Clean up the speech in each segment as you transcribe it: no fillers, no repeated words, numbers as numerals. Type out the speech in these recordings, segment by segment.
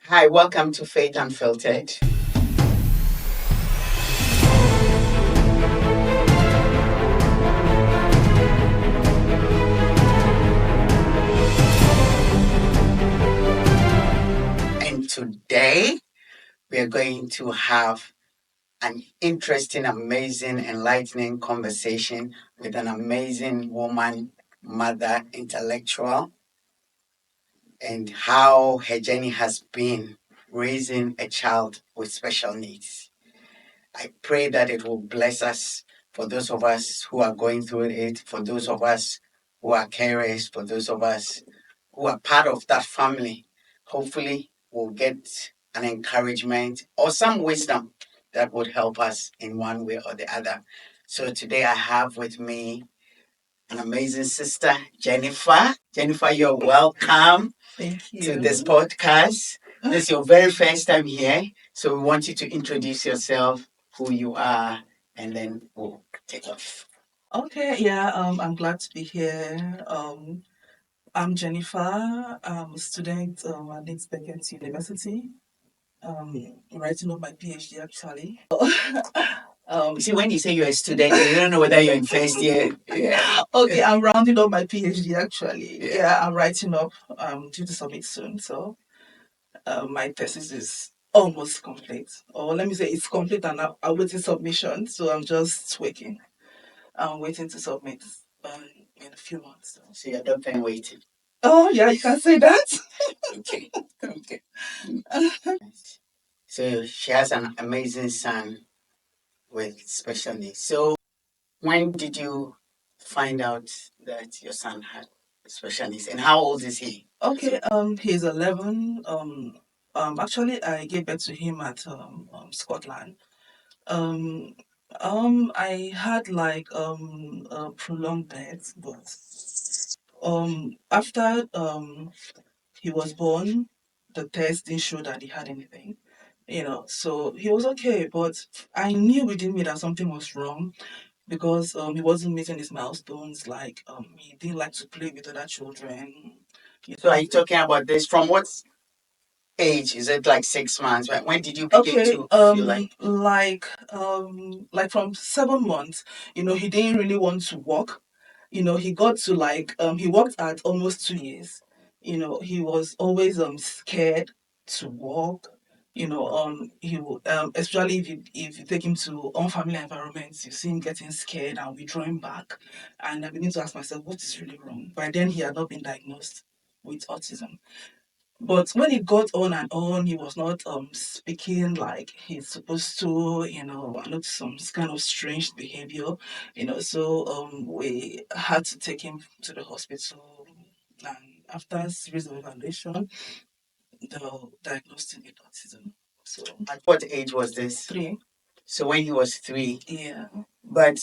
Hi, welcome to Faith Unfiltered. And today we are going to have an interesting, amazing, enlightening conversation with an amazing woman, mother, intellectual, and how her journey has been raising a child with special needs. I pray that it will bless us for those of us who are going through it, for those of us who are carers, for those of us who are part of that family. Hopefully, we'll get an encouragement or some wisdom that would help us in one way or the other. So today I have with me an amazing sister, Jennifer. Jennifer, you're welcome Thank to you. this podcast. This is your very first time here, so we want you to introduce yourself, who you are, and then we'll take off. Okay, yeah, I'm glad to be here. I'm Jennifer. I'm a student at Beckett University. Writing up my PhD actually. See, when you say you're a student, you don't know whether you're in first year. Yeah. Okay, I'm rounding up my PhD actually. Yeah. Yeah, I'm writing up. Due to submit soon, so my thesis is almost complete. Or let me say it's complete and I'm waiting submission. So I'm just waiting. I'm waiting to submit in a few months. So you're done waiting. Oh, yeah, you can say that. Okay. Okay. So she has an amazing son with special needs. So when did you find out that your son had special needs, and how old is he? Okay, he's 11. Actually, I gave birth to him at Scotland. Um, I had like a prolonged birth, but after he was born, the test didn't show that he had anything. So he was okay, but I knew within me that something was wrong because he wasn't meeting his milestones. Like he didn't like to play with other children. So are you talking about this from what age? Is it like 6 months? When did you begin Okay, to feel like from 7 months, he didn't really want to walk. He got to like he walked at almost 2 years. He was always scared to walk. He would especially if you take him to unfamiliar environments, you see him getting scared and withdrawing back. And I begin to ask myself, what is really wrong? By then he had not been diagnosed with autism. But when it got on and on, he was not speaking like he's supposed to, I noticed some kind of strange behavior, so we had to take him to the hospital. And after a series of evaluation, they diagnosed him with autism. So at what age was this? 3. So when he was 3. Yeah. But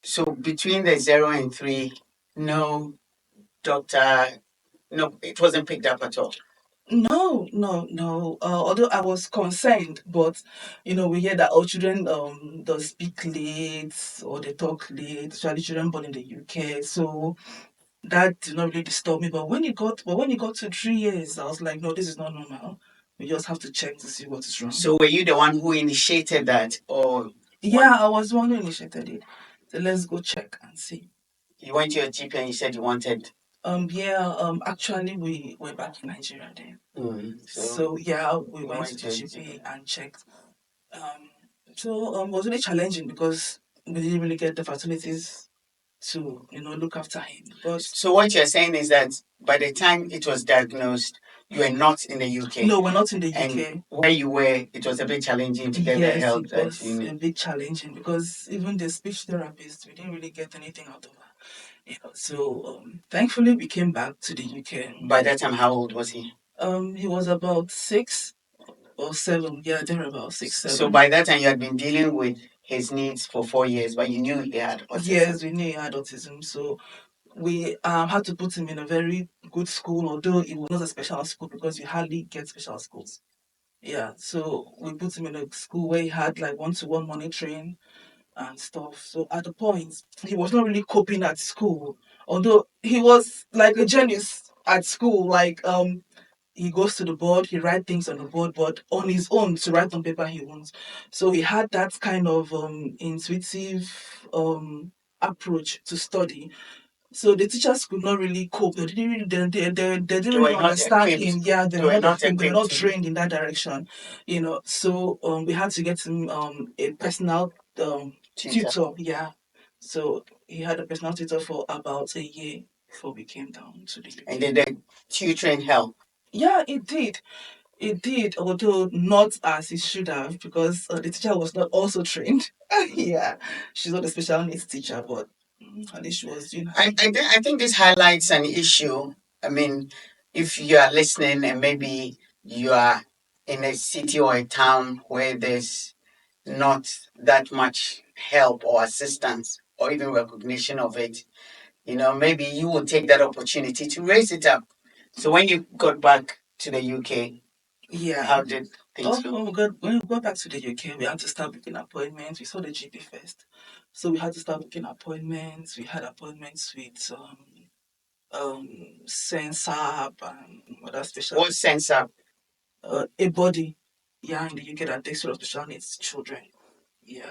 so between the 0 and 3, no doctor, no, it wasn't picked up at all. No, no, no. Although I was concerned, but we hear that our children does speak late or they talk late, especially children born in the UK. So that did not really disturb me. But when it got to 3 years, I was like, no, this is not normal. We just have to check to see what is wrong. So were you the one who initiated that, or Yeah, I was the one who initiated it. So let's go check and see. you went to your GP and you said you wanted? Yeah, actually we were back in Nigeria then. So So yeah, we you went went to to the your GP and checked. Um, so it was really challenging because we didn't really get the facilities to look after him. But So what you're saying is that by the time it was diagnosed, you were not in the UK. no, we're not in the And UK. where you were, it was a bit challenging to get the Yes, help it that you was a need. bit challenging because even the speech therapist, we didn't really get anything out of her. So thankfully we came back to the UK. By that time, how old was he? He was about 6 or 7. Yeah, they're about 6, 7. So by that time, you had been dealing with his needs for 4 years, but you knew he had autism. Yes, we knew he had autism. So we had to put him in a very good school, although it was not a special school because you hardly get special schools. Yeah, so we put him in a school where he had like one-to-one monitoring and stuff. So at the point, he was not really coping at school, although he was like a genius at school. Like he goes to the board, he writes things on the board, but on his own to write on paper he wants. So he had that kind of intuitive approach to study. So the teachers could not really cope. They didn't really, they didn't They really were not understand equipped. him. Yeah, they They were were not not equipped. They were equipped not to. trained in that direction. So we had to get him a personal Tutor. tutor. Yeah, so he had a personal tutor for about a year before we came down to the And UK. did the tutoring help? Yeah, it did. It did, although not as it should have, because the teacher was not also trained. Yeah, she's not a special needs teacher, but at least she was, I think this highlights an issue. I mean, if you are listening and maybe you are in a city or a town where there's not that much help or assistance or even recognition of it, maybe you will take that opportunity to raise it up. So when you got back to the UK, Yeah. how did things go? When we got back to the UK, we had to start booking appointments. We saw the GP first. So we had to start booking appointments. We had appointments with Sensab and other special. What sense up? A body, yeah, in the UK that takes care of special needs children. Yeah.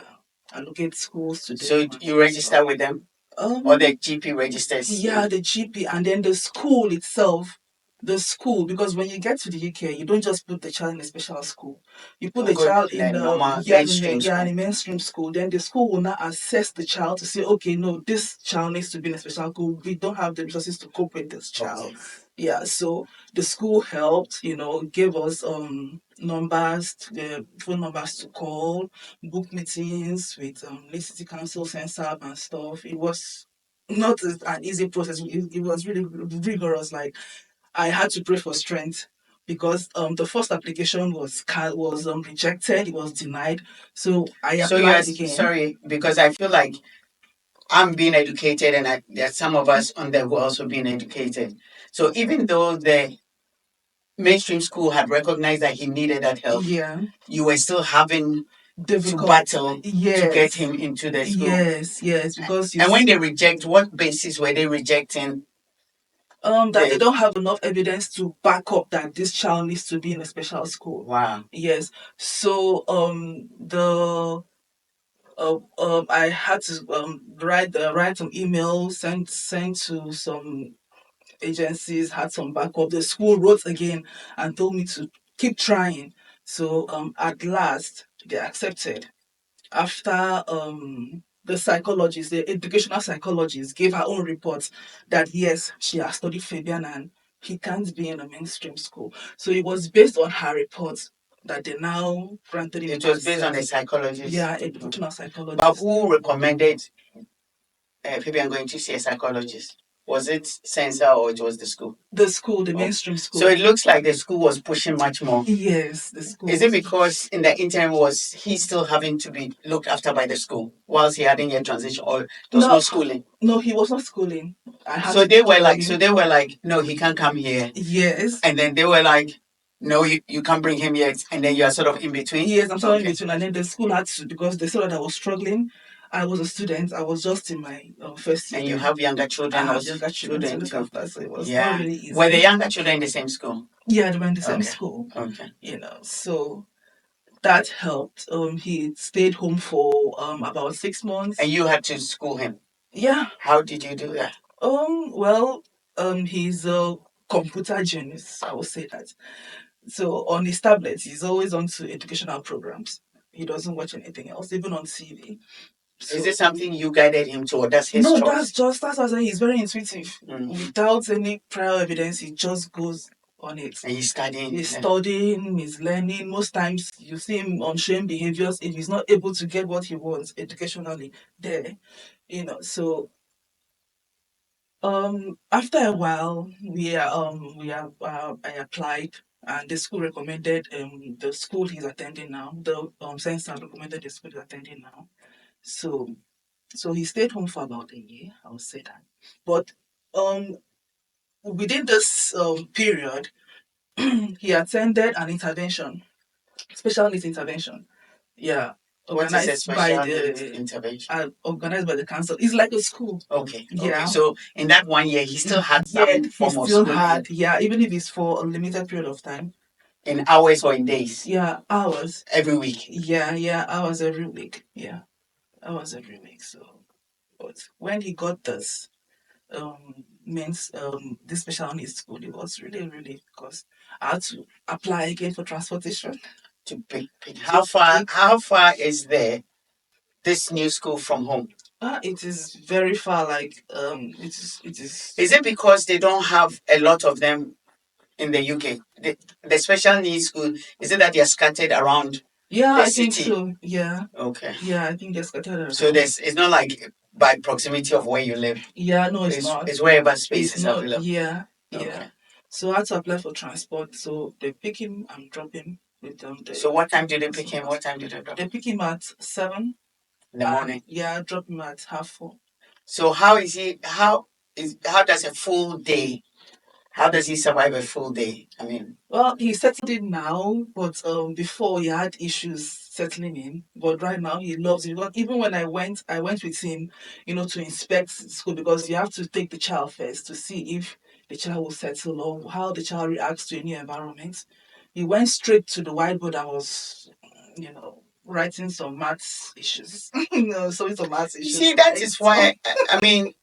Allocate schools to So them. you register with them? Or the GP registers Yeah, you? the GP, and then the school itself. The school, because when you get to the UK, you don't just put the child in a special school. You put Or the go child in in a the normal yeah, mainstream in school? a mainstream school. Then the school will now assess the child to say, okay, no, this child needs to be in a special school. We don't have the resources to cope with this child. Okay. Yeah, so the school helped, gave us numbers, phone numbers to call, book meetings with Lee City Council, Sensab and stuff. It was not an easy process. It was really rigorous. Like, I had to pray for strength because the first application was rejected. It was denied. So I So you are applied again. sorry because I feel like I'm being educated and there's some of us on there who are also being educated. So even though the mainstream school had recognized that he needed that help, Yeah, you were still having to difficult. battle to get Yes, him into the school. yes, because And when they reject, what basis were they rejecting? that they don't have enough evidence to back up that this child needs to be in a special school. Wow. Yes. So I had to write some emails, send to some agencies, had some backup. The school wrote again and told me to keep trying. So at last they accepted. After the psychologist, the educational psychologist, gave her own report that yes, she has studied Fabian and he can't be in a mainstream school. So it was based on her report that they now granted him. It was based on a access. psychologist. Yeah, educational But psychologist. who recommended Fabian going to see a psychologist? Was it Sensor or it was the school? The school, the Oh. mainstream school. So it looks like the school was pushing much more. Yes, the school. Is it because in the interim was he still having to be looked after by the school whilst he hadn't yet transition or there was no schooling? No, he was not schooling. I had So to they take were care of like, him. no, he can't come here. Yes. And then they were like, no, you can't bring him yet. And then you are sort of in between. Yes, I'm sort of in between. And then the school had to, because they saw that I was struggling. I was a student. I was just in my first year. And you have younger children. I have younger children to look too. after, so it was not Yeah. really easy. Were the younger children in the same school? Yeah, they were in the same Okay. school. Okay. So that helped. He stayed home for about 6 months. And you had to school him. Yeah. How did you do that? Well, he's a computer genius, I would say that. So on his tablet, he's always onto educational programs. He doesn't watch anything else, even on TV. So, is this something you guided him to, or that's his no, choice? that's why I say he's very intuitive. Without any prior evidence, he just goes on it. And he's studying. He's studying, he's learning. Most times you see him on shame behaviors if he's not able to get what he wants educationally there. So after a while, I applied, and the school recommended the school he's attending now. The censor recommended the school he's attending now. So he stayed home for about a year. I would say that, but um within this period, he attended an intervention, special needs intervention. Yeah. What is a organized by special needs the intervention? organized by the council. It's like a school. Okay. Okay. Yeah. So in that 1 year, he still had Yeah, some he form of still schooling had, yeah, even if it's for a limited period of time. in hours or in days, Yeah, hours. every week. Yeah, yeah, hours every week. Yeah, hours every week. So, but when he got this means this special needs school, it was really, really, because I had to apply again for transportation. To pick. To How far? pick. How far is this new school from home? It is very far. Like it is. Is it because they don't have a lot of them in the UK? The special needs school, is it that they're scattered around Yeah, the I think city? so. Yeah, Okay. yeah, I think they're scattered around. So it's not like by proximity of where you live. Yeah, no, it's not. It's wherever space It's is not. available. Yeah, yeah. Okay. So I had to apply for transport. So they pick him and drop him with them. So what time do they pick him? What time do they drop They him? pick him at 7 In the morning. Yeah, drop him at 4:30. So how does a full day, how does he survive a full day? I mean, Well, he settled in now, but before he had issues settling in. But right now he loves it. Because even when I went with him, to inspect school, because you have to take the child first to see if the child will settle or how the child reacts to a new environment. He went straight to the whiteboard and was, writing some maths issues. So some maths you issues. see, that is why, I mean,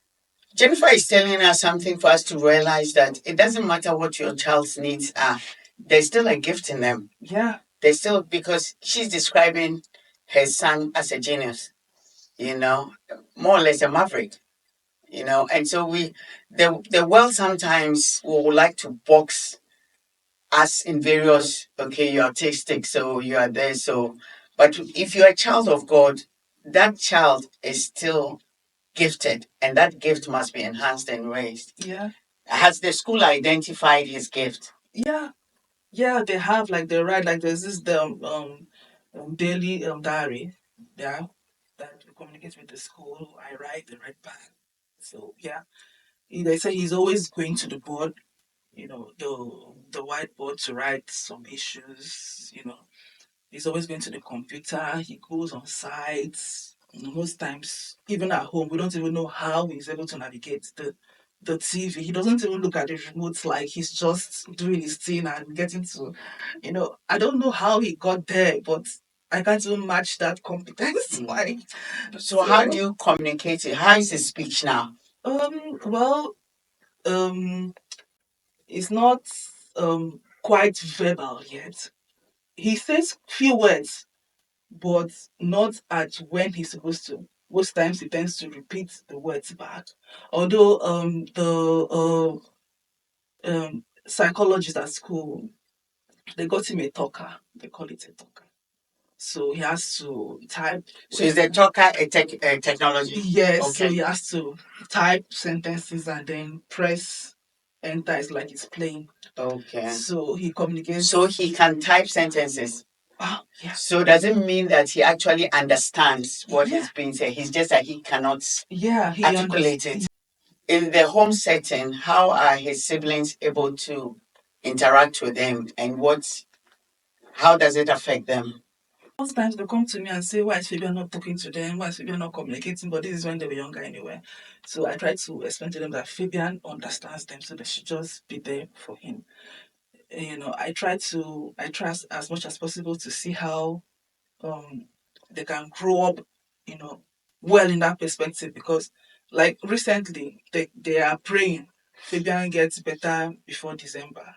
Jennifer is telling us something for us to realize that it doesn't matter what your child's needs are, there's still a gift in them. Yeah. There's still, because she's describing her son as a genius, more or less a maverick, and so the world sometimes will like to box us in various, okay, you're autistic, so you are there, so, but if you're a child of God, that child is still gifted, and that gift must be enhanced and raised. Yeah. Has the school identified his gift? Yeah. Yeah, they have, like, they write, like, there's this daily diary. Yeah, that we communicate with the school. I write, they write back. So yeah, they say he's always going to the board, the whiteboard to write some issues. He's always going to the computer. He goes on sites. Most times, even at home, we don't even know how he's able to navigate the TV. He doesn't even look at the remote, like he's just doing his thing and getting to, I don't know how he got there, but I can't even match that competence. Like, So how do you communicate it? How is his speech now? Well, um, it's not quite verbal yet. He says few words, but not at when he's supposed to. Most times he tends to repeat the words back. Although the psychologist at school, they got him a talker. They call it a talker. So he has to type. So is the talker a technology? Yes, so Okay. he has to type sentences and then press enter. It's like it's playing. Okay. So he communicates. So he can type sentences. Yeah. So does it mean that he actually understands what Yeah. is being said? He's just that he cannot Yeah, he articulate it. In the home setting, how are his siblings able to interact with him, and how does it affect them? Most times they come to me and say, why is Fabian not talking to them? Why is Fabian not communicating? But this is when they were younger anyway. So I try to explain to them that Fabian understands them, so they should just be there for him. I try as much as possible to see how um they can grow up, you know, well in that perspective, because like recently they are praying Fabian gets better before December.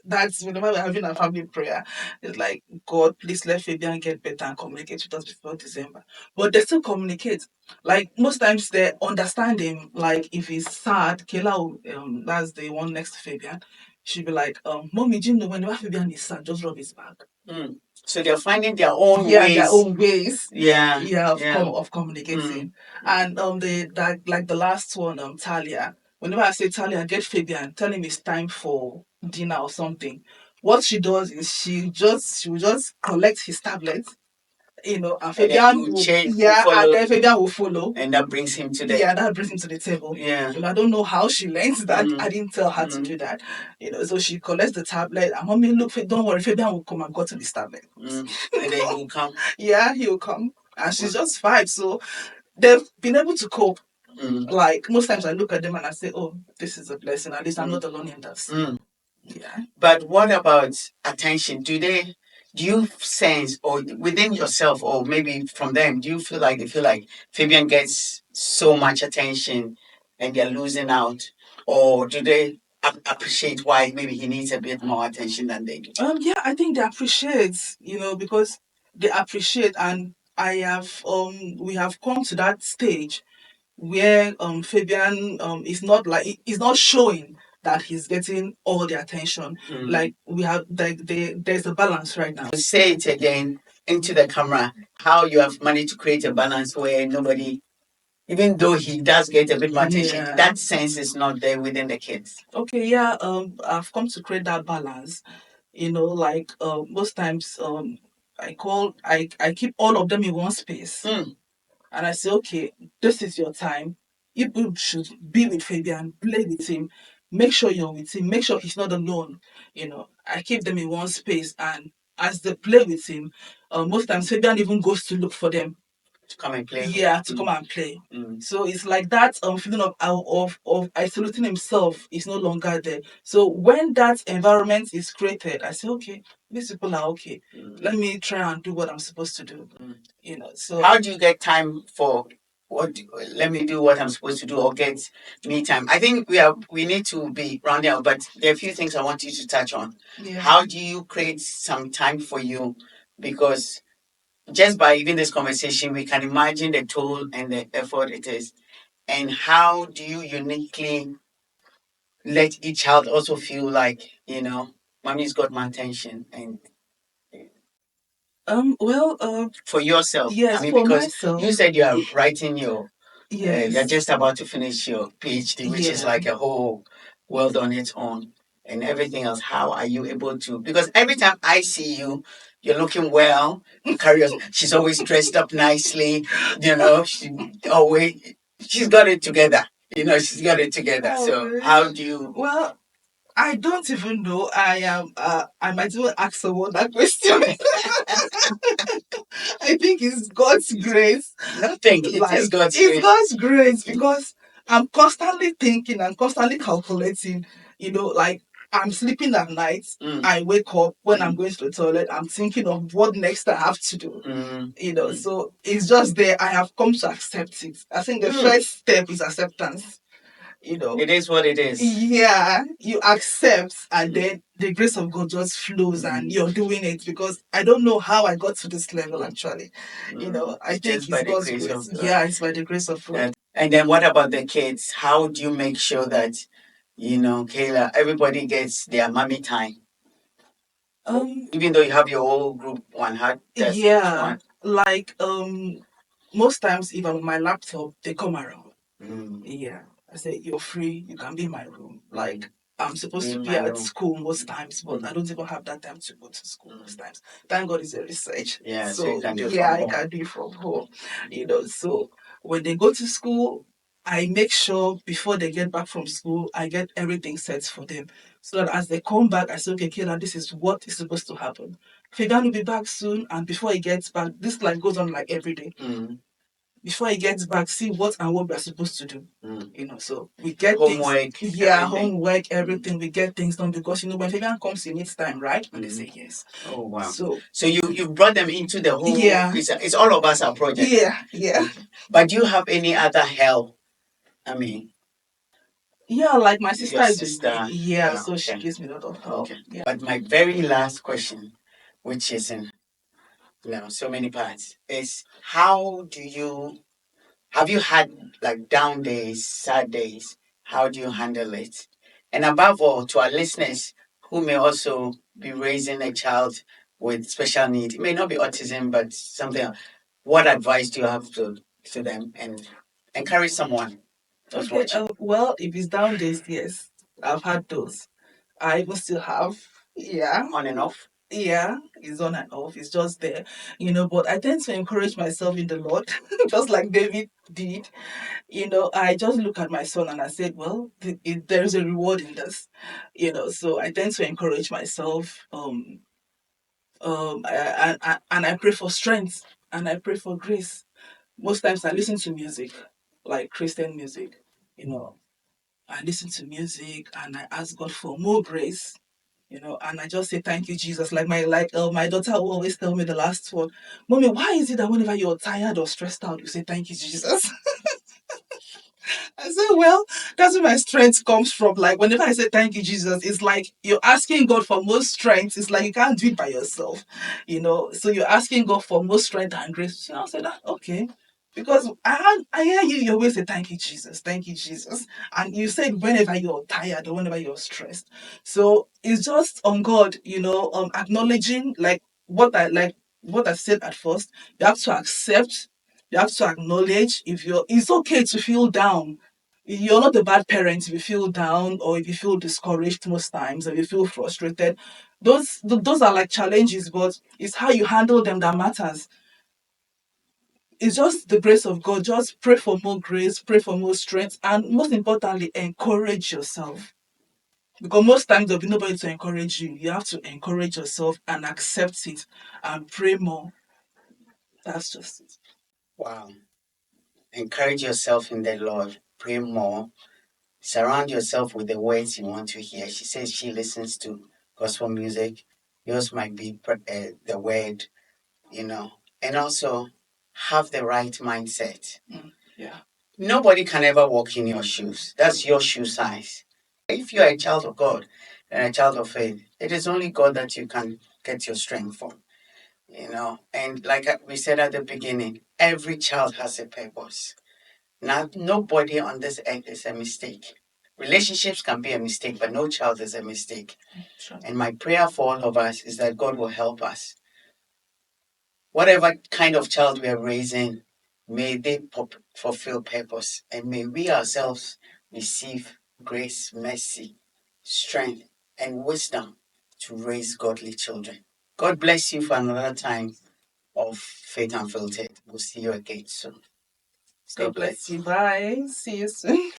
That's whenever we're having a family prayer, it's like, God, please let Fabian get better and communicate with us before December. But they still communicate. Like most times they understand him. Like if he's sad, Kayla, that's the one next to Fabian, she'll be like, Mommy, do you know whenever Fabian is sad, just rub his back. So they're finding their own Yeah, ways. their own ways. Yeah, Yeah, yeah. of communicating. And like the last one, Talia. Whenever I say Talia, get Fabian, tell him it's time for dinner or something. What she does is she will just collect his tablet. And Fabian will, and then Fabian will follow. And that brings him to the that brings him to the table. I don't know how she learns that. I didn't tell her to do that. So she collects the tablet and mommy, look, don't worry, Fabian will come and got to this tablet. And then he will come. He will come. And she's just 5, so they've been able to cope. Like most times I look at them and I say, oh, this is a blessing. At least I'm not alone in this. But what about attention? Do you sense, or within yourself, or maybe from them, do you feel like they feel like Fabian gets so much attention and they're losing out? Or do they appreciate why maybe he needs a bit more attention than they do? I think they appreciate, because they appreciate, and we have come to that stage where Fabian is not like is not showing that he's getting all the attention. Like we have there's a balance right now. Say it again into the camera. How you have managed to create a balance where nobody, even though he does get a bit more attention, that sense is not there within the kids. Okay, I've come to create that balance. Like most times I keep all of them in one space. And I say, okay, this is your time. You should be with Fabian, play with him, make sure you're with him, make sure he's not alone. I keep them in one space, and as they play with him, most times Fabian even goes to look for them to come and play. to come and play. So it's like that feeling of isolating himself is no longer there. So when that environment is created, I say, okay, these people are okay. Let me try and do what I'm supposed to do. So how do you get time for let me do what I'm supposed to do, or get me time? I think we need to be rounding out, but there are a few things I want you to touch on. How do you create some time for you? Because just by even this conversation, we can imagine the toll and the effort it is. And how do you uniquely let each child also feel like, mommy's got my attention? And for yourself, yes, I mean, for because myself. you said you are writing your, you're just about to finish your PhD, which is like a whole world on its own, and everything else. How are you able to? Because every time I see you, you're looking well. She's always dressed up nicely. She's got it together. She's got it together. Oh, So really? how do you? Well, I don't even know. I might even ask someone that question. I think it's God's grace. Nothing. It is God's It's grace. God's grace, because I'm constantly thinking and constantly calculating. Like I'm sleeping at night. I wake up when I'm going to the toilet. I'm thinking of what next I have to do. So it's just there. I have come to accept it. I think the first step is acceptance. It is what it is. Yeah, you accept, and then the grace of God just flows, and you're doing it, because I don't know how I got to this level actually. I think it's God's grace. Yeah, it's by the grace of God. And then what about the kids? How do you make sure that, Kayla, everybody gets their mommy time? Even though you have your whole group one, how does each one? Like most times if I'm on my laptop, they come around. I say, you're free, you can be in my room. Like I'm supposed to be at school most times, but I don't even have that time to go to school most times. Thank God it's a research. So you can do it from I home. can do it from home. So when they go to school, I make sure before they get back from school, I get everything set for them. So that as they come back, I say, okay, Kayla, this is what is supposed to happen. Fagan will be back soon, and before he gets back, this like goes on like every day. Before he gets back, see what and what we're supposed to do. So we get homework, things, homework, everything. We get things done, because when Fabian comes, he needs time, right? And they say yes. Oh wow! So you brought them into the whole. It's all of us our project. Yeah. But do you have any other help? I mean. Like my sister Your is sister. so she gives me a lot of help. Okay. But my very last question, which is in so many parts, is how do you have you had like down days, sad days? How do you handle it? And above all, to our listeners who may also be raising a child with special needs, it may not be autism, but something else. What advice do you have to them, and encourage someone who's watching? Well, if it's down days, yes, I've had those. I even still have. Yeah. On and off? Yeah, it's on and off. It's just there, But I tend to encourage myself in the Lord, just like David did. I just look at my son and I said, well, there is a reward in this, So I tend to encourage myself. And I pray for strength and I pray for grace. Most times I listen to music, like Christian music, you know. I listen to music and I ask God for more grace, and I just say thank you, Jesus. My daughter will always tell me the last one, Mommy, why is it that whenever you're tired or stressed out, you say thank you, Jesus? I said, well, that's where my strength comes from. Like, whenever I say thank you, Jesus, it's like you're asking God for more strength. It's like you can't do it by yourself, So you're asking God for more strength and grace. So I said, okay. Because I hear you always say, thank you, Jesus. And you said whenever you're tired or whenever you're stressed. So it's just on God, acknowledging what I said at first. You have to accept, you have to acknowledge it's okay to feel down. You're not a bad parent if you feel down or if you feel discouraged most times or if you feel frustrated. Those are like challenges, but it's how you handle them that matters. It's just the grace of God. Just pray for more grace, pray for more strength, and most importantly, encourage yourself. Because most times there'll be nobody to encourage you. You have to encourage yourself and accept it and pray more. That's just it. Wow. Encourage yourself in the Lord. Pray more. Surround yourself with the words you want to hear. She says she listens to gospel music. Yours might be the word, and also have the right mindset. Yeah. Nobody can ever walk in your shoes. That's your shoe size. If you're a child of God and a child of faith, it is only God that you can get your strength from. And like we said at the beginning, every child has a purpose. Now, nobody on this earth is a mistake. Relationships can be a mistake, but no child is a mistake. Sure. And my prayer for all of us is that God will help us. Whatever kind of child we are raising, may they fulfill purpose. And may we ourselves receive grace, mercy, strength, and wisdom to raise godly children. God bless you for another time of Faith Unfiltered. We'll see you again soon. Stay God bless blessed. you. Bye. See you soon.